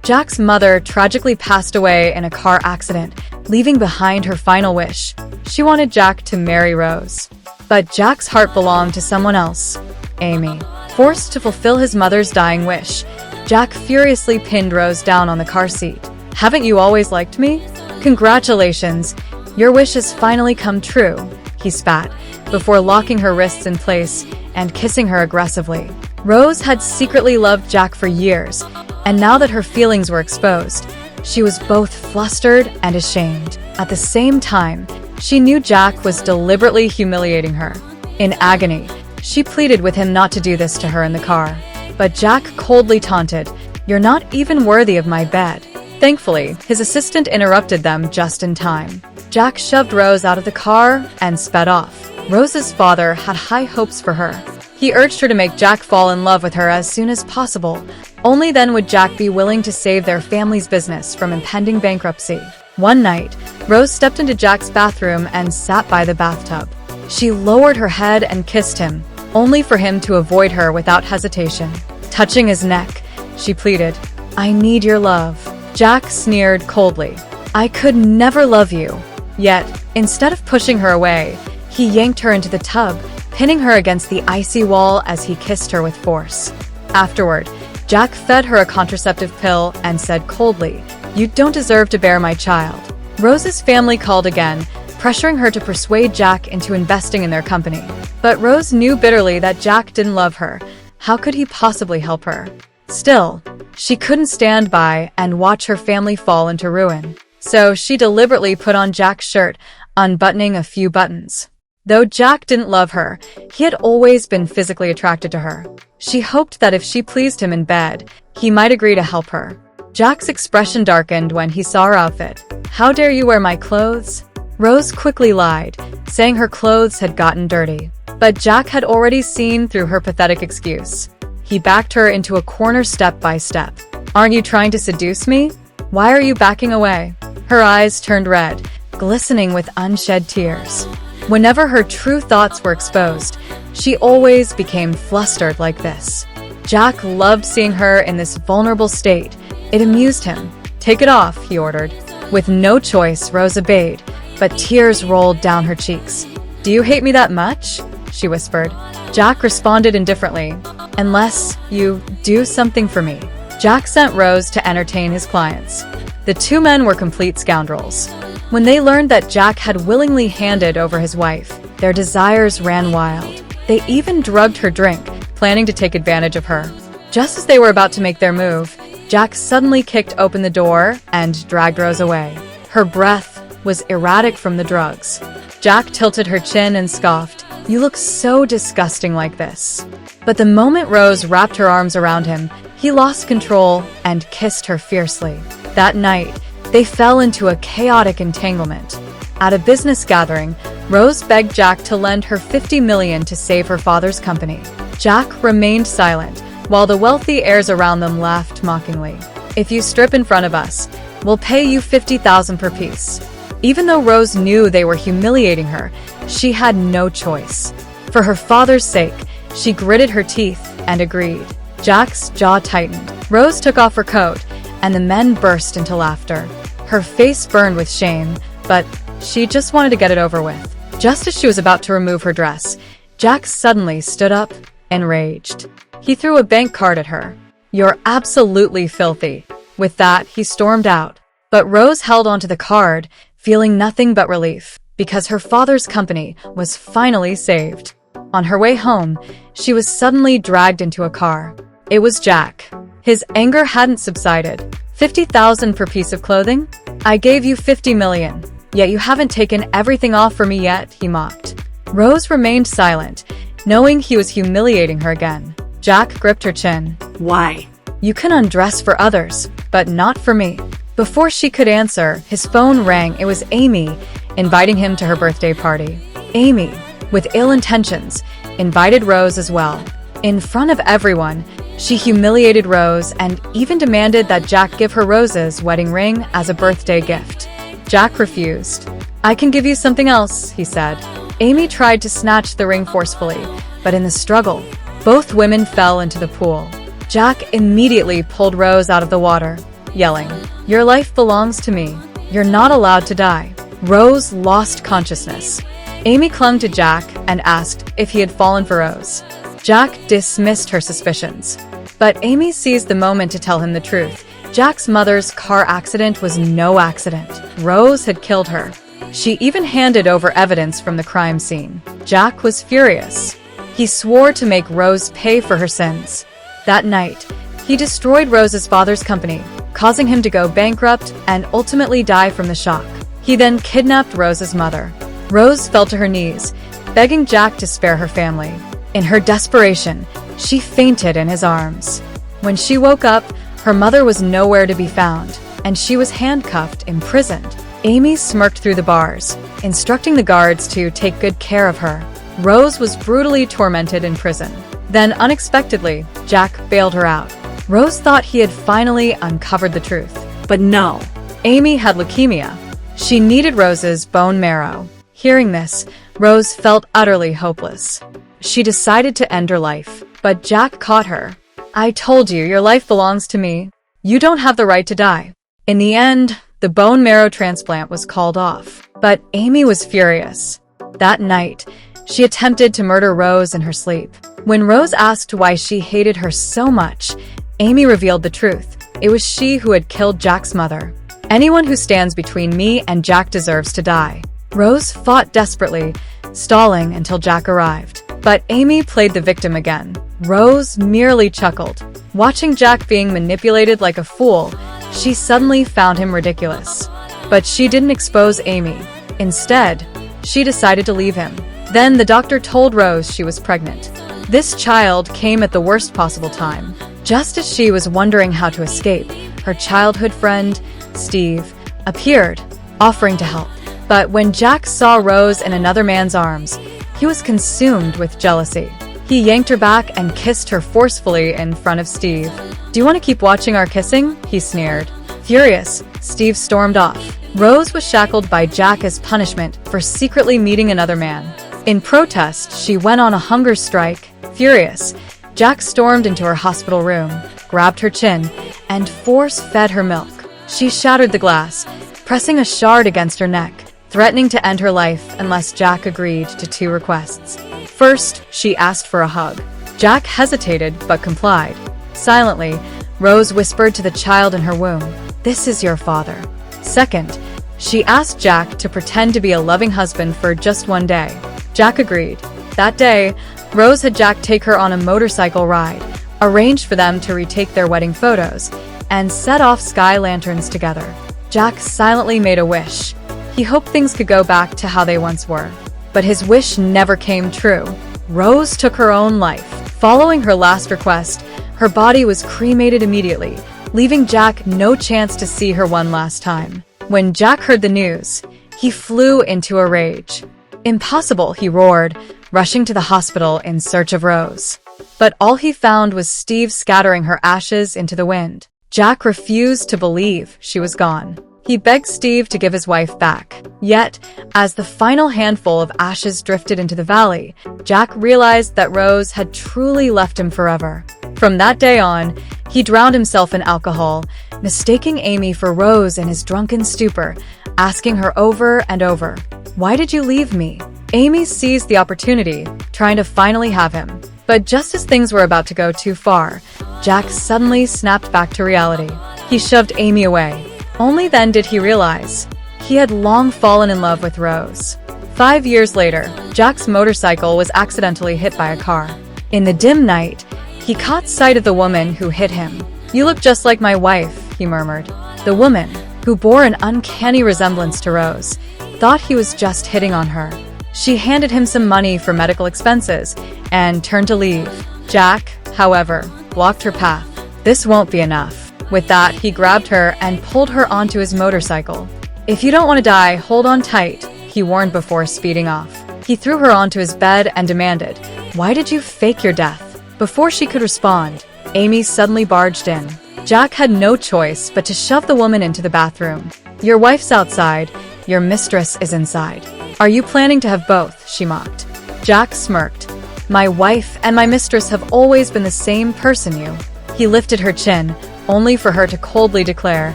Jack's mother tragically passed away in a car accident, leaving behind her final wish. She wanted Jack to marry Rose. But Jack's heart belonged to someone else, Amy. Forced to fulfill his mother's dying wish, Jack furiously pinned Rose down on the car seat. "Haven't you always liked me? Congratulations, your wish has finally come true," he spat, before locking her wrists in place and kissing her aggressively. Rose had secretly loved Jack for years, and now that her feelings were exposed, she was both flustered and ashamed. At the same time, she knew Jack was deliberately humiliating her. In agony, she pleaded with him not to do this to her in the car. But Jack coldly taunted, "You're not even worthy of my bed." Thankfully, his assistant interrupted them just in time. Jack shoved Rose out of the car and sped off. Rose's father had high hopes for her. He urged her to make Jack fall in love with her as soon as possible. Only then would Jack be willing to save their family's business from impending bankruptcy. One night, Rose stepped into Jack's bathroom and sat by the bathtub. She lowered her head and kissed him, only for him to avoid her without hesitation. Touching his neck, she pleaded, "I need your love." Jack sneered coldly, "I could never love you." Yet, instead of pushing her away, he yanked her into the tub, pinning her against the icy wall as he kissed her with force. Afterward, Jack fed her a contraceptive pill and said coldly, "You don't deserve to bear my child." Rose's family called again, pressuring her to persuade Jack into investing in their company. But Rose knew bitterly that Jack didn't love her. How could he possibly help her? Still, she couldn't stand by and watch her family fall into ruin. So she deliberately put on Jack's shirt, unbuttoning a few buttons. Though Jack didn't love her, he had always been physically attracted to her. She hoped that if she pleased him in bed, he might agree to help her. Jack's expression darkened when he saw her outfit. "How dare you wear my clothes?" Rose quickly lied, saying her clothes had gotten dirty. But Jack had already seen through her pathetic excuse. He backed her into a corner step by step. "Aren't you trying to seduce me? Why are you backing away?" Her eyes turned red, glistening with unshed tears. Whenever her true thoughts were exposed, she always became flustered like this. Jack loved seeing her in this vulnerable state. It amused him. "Take it off," he ordered. With no choice, Rose obeyed, but tears rolled down her cheeks. "Do you hate me that much?" she whispered. Jack responded indifferently, "Unless you do something for me." Jack sent Rose to entertain his clients. The two men were complete scoundrels. When they learned that Jack had willingly handed over his wife, their desires ran wild. They even drugged her drink, planning to take advantage of her. Just as they were about to make their move, Jack suddenly kicked open the door and dragged Rose away. Her breath was erratic from the drugs. Jack tilted her chin and scoffed, "You look so disgusting like this." But the moment Rose wrapped her arms around him, he lost control and kissed her fiercely. That night, they fell into a chaotic entanglement. At a business gathering, Rose begged Jack to lend her $50 million to save her father's company. Jack remained silent, while the wealthy heirs around them laughed mockingly. "If you strip in front of us, we'll pay you $50,000 per piece." Even though Rose knew they were humiliating her, she had no choice. For her father's sake, she gritted her teeth and agreed. Jack's jaw tightened. Rose took off her coat, and the men burst into laughter. Her face burned with shame, but she just wanted to get it over with. Just as she was about to remove her dress, Jack suddenly stood up, enraged. He threw a bank card at her. "You're absolutely filthy." With that, he stormed out. But Rose held onto the card, feeling nothing but relief, because her father's company was finally saved. On her way home, she was suddenly dragged into a car. It was Jack. His anger hadn't subsided. $50,000 per piece of clothing? I gave you $50 million, yet you haven't taken everything off for me yet, he mocked. Rose remained silent, knowing he was humiliating her again. Jack gripped her chin. "Why? You can undress for others, but not for me." Before she could answer, his phone rang. It was Amy, inviting him to her birthday party. Amy, with ill intentions, invited Rose as well. In front of everyone, she humiliated Rose and even demanded that Jack give her Rose's wedding ring as a birthday gift. Jack refused. "I can give you something else," he said. Amy tried to snatch the ring forcefully, but in the struggle, both women fell into the pool. Jack immediately pulled Rose out of the water. yelling, "Your life belongs to me. You're not allowed to die." Rose lost consciousness. Amy clung to Jack and asked if he had fallen for Rose. Jack dismissed her suspicions. But Amy seized the moment to tell him the truth. Jack's mother's car accident was no accident. Rose had killed her. She even handed over evidence from the crime scene. Jack was furious. He swore to make Rose pay for her sins. That night, he destroyed Rose's father's company, causing him to go bankrupt and ultimately die from the shock. He then kidnapped Rose's mother. Rose fell to her knees, begging Jack to spare her family. In her desperation, she fainted in his arms. When she woke up, her mother was nowhere to be found, and she was handcuffed, imprisoned. Amy smirked through the bars, instructing the guards to take good care of her. Rose was brutally tormented in prison. Then, unexpectedly, Jack bailed her out. Rose thought he had finally uncovered the truth. But no, Amy had leukemia. She needed Rose's bone marrow. Hearing this, Rose felt utterly hopeless. She decided to end her life, but Jack caught her. "I told you, your life belongs to me. You don't have the right to die." In the end, the bone marrow transplant was called off. But Amy was furious. That night, she attempted to murder Rose in her sleep. When Rose asked why she hated her so much, Amy revealed the truth. It was she who had killed Jack's mother. "Anyone who stands between me and Jack deserves to die." Rose fought desperately, stalling until Jack arrived. But Amy played the victim again. Rose merely chuckled. Watching Jack being manipulated like a fool, she suddenly found him ridiculous. But she didn't expose Amy. Instead, she decided to leave him. Then the doctor told Rose she was pregnant. This child came at the worst possible time. Just as she was wondering how to escape, her childhood friend, Steve, appeared, offering to help. But when Jack saw Rose in another man's arms, he was consumed with jealousy. He yanked her back and kissed her forcefully in front of Steve. "Do you want to keep watching our kissing?" he sneered. Furious, Steve stormed off. Rose was shackled by Jack as punishment for secretly meeting another man. In protest, she went on a hunger strike. Furious, Jack stormed into her hospital room, grabbed her chin, and force-fed her milk. She shattered the glass, pressing a shard against her neck, threatening to end her life unless Jack agreed to two requests. First, she asked for a hug. Jack hesitated but complied. Silently, Rose whispered to the child in her womb, "This is your father." Second, she asked Jack to pretend to be a loving husband for just one day. Jack agreed. That day, Rose had Jack take her on a motorcycle ride, arranged for them to retake their wedding photos, and set off sky lanterns together. Jack silently made a wish. He hoped things could go back to how they once were. But his wish never came true. Rose took her own life. Following her last request, her body was cremated immediately, leaving Jack no chance to see her one last time. When Jack heard the news, he flew into a rage. "Impossible," he roared, rushing to the hospital in search of Rose. But all he found was Steve scattering her ashes into the wind. Jack refused to believe she was gone. He begged Steve to give his wife back. Yet, as the final handful of ashes drifted into the valley, Jack realized that Rose had truly left him forever. From that day on, he drowned himself in alcohol, mistaking Amy for Rose in his drunken stupor, asking her over and over, "Why did you leave me?" Amy seized the opportunity, trying to finally have him. But just as things were about to go too far, Jack suddenly snapped back to reality. He shoved Amy away. Only then did he realize he had long fallen in love with Rose. 5 years later, Jack's motorcycle was accidentally hit by a car. In the dim night, he caught sight of the woman who hit him. "You look just like my wife," he murmured. The woman, who bore an uncanny resemblance to Rose, thought he was just hitting on her. She handed him some money for medical expenses and turned to leave. Jack, however, blocked her path. "This won't be enough." With that, he grabbed her and pulled her onto his motorcycle. "If you don't want to die, hold on tight," he warned before speeding off. He threw her onto his bed and demanded, "Why did you fake your death?" Before she could respond, Amy suddenly barged in. Jack had no choice but to shove the woman into the bathroom. "Your wife's outside, your mistress is inside. Are you planning to have both?" she mocked. Jack smirked. "My wife and my mistress have always been the same person, you." He lifted her chin, only for her to coldly declare,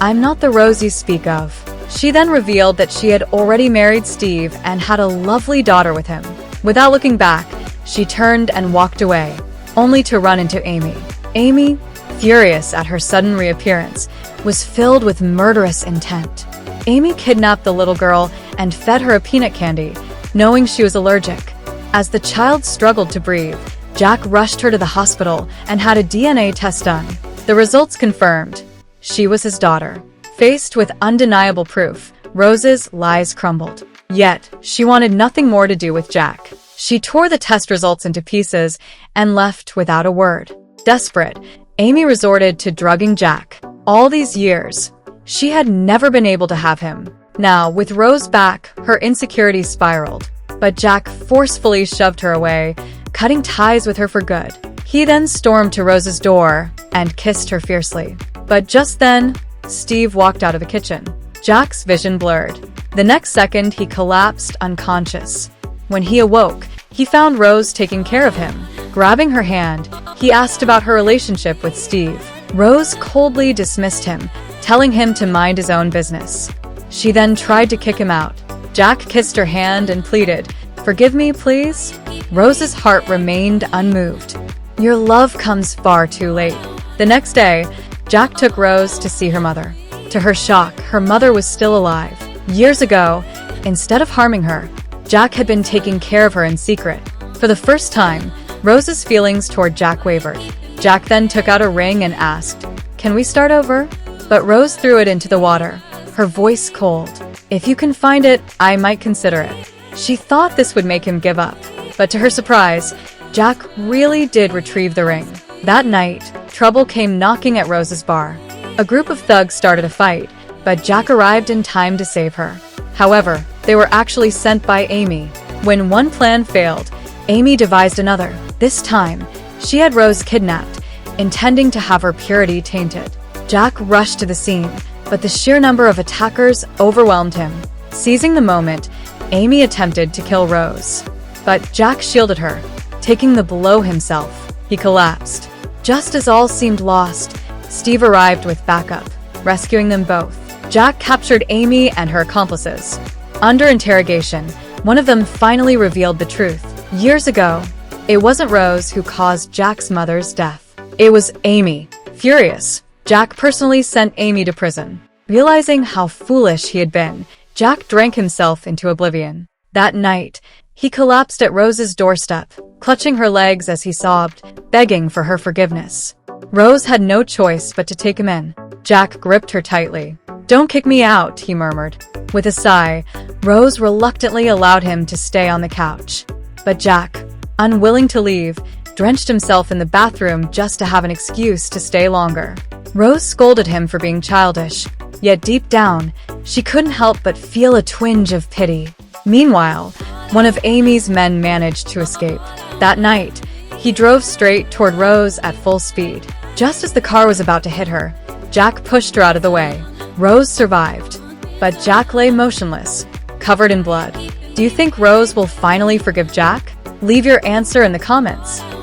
"I'm not the Rose you speak of." She then revealed that she had already married Steve and had a lovely daughter with him. Without looking back, she turned and walked away, only to run into Amy. Amy, furious at her sudden reappearance, was filled with murderous intent. Amy kidnapped the little girl and fed her a peanut candy, knowing she was allergic. As the child struggled to breathe, Jack rushed her to the hospital and had a DNA test done. The results confirmed she was his daughter. Faced with undeniable proof, Rose's lies crumbled. Yet, she wanted nothing more to do with Jack. She tore the test results into pieces and left without a word. Desperate, Amy resorted to drugging Jack. All these years, she had never been able to have him. Now, with Rose back, her insecurity spiraled. But Jack forcefully shoved her away, cutting ties with her for good. He then stormed to Rose's door and kissed her fiercely. But just then, Steve walked out of the kitchen. Jack's vision blurred. The next second, he collapsed unconscious. When he awoke, he found Rose taking care of him. Grabbing her hand, he asked about her relationship with Steve. Rose coldly dismissed him, telling him to mind his own business. She then tried to kick him out. Jack kissed her hand and pleaded, "Forgive me, please?" Rose's heart remained unmoved. "Your love comes far too late." The next day, Jack took Rose to see her mother. To her shock, her mother was still alive. Years ago, instead of harming her, Jack had been taking care of her in secret. For the first time, Rose's feelings toward Jack wavered. Jack then took out a ring and asked, "Can we start over?" But Rose threw it into the water, her voice cold. "If you can find it, I might consider it." She thought this would make him give up. But to her surprise, Jack really did retrieve the ring. That night, trouble came knocking at Rose's bar. A group of thugs started a fight, but Jack arrived in time to save her. However, they were actually sent by Amy. When one plan failed, Amy devised another. This time, she had Rose kidnapped, intending to have her purity tainted. Jack rushed to the scene, but the sheer number of attackers overwhelmed him. Seizing the moment, Amy attempted to kill Rose. But Jack shielded her, taking the blow himself. He collapsed. Just as all seemed lost, Steve arrived with backup, rescuing them both. Jack captured Amy and her accomplices. Under interrogation, one of them finally revealed the truth. Years ago, it wasn't Rose who caused Jack's mother's death. It was Amy. Furious, Jack personally sent Amy to prison. Realizing how foolish he had been, Jack drank himself into oblivion. That night, he collapsed at Rose's doorstep, clutching her legs as he sobbed, begging for her forgiveness. Rose had no choice but to take him in. Jack gripped her tightly. "Don't kick me out," he murmured. With a sigh, Rose reluctantly allowed him to stay on the couch. But Jack, unwilling to leave, drenched himself in the bathroom just to have an excuse to stay longer. Rose scolded him for being childish, yet deep down, she couldn't help but feel a twinge of pity. Meanwhile, one of Amy's men managed to escape. That night, he drove straight toward Rose at full speed. Just as the car was about to hit her, Jack pushed her out of the way. Rose survived, but Jack lay motionless, covered in blood. Do you think Rose will finally forgive Jack? Leave your answer in the comments.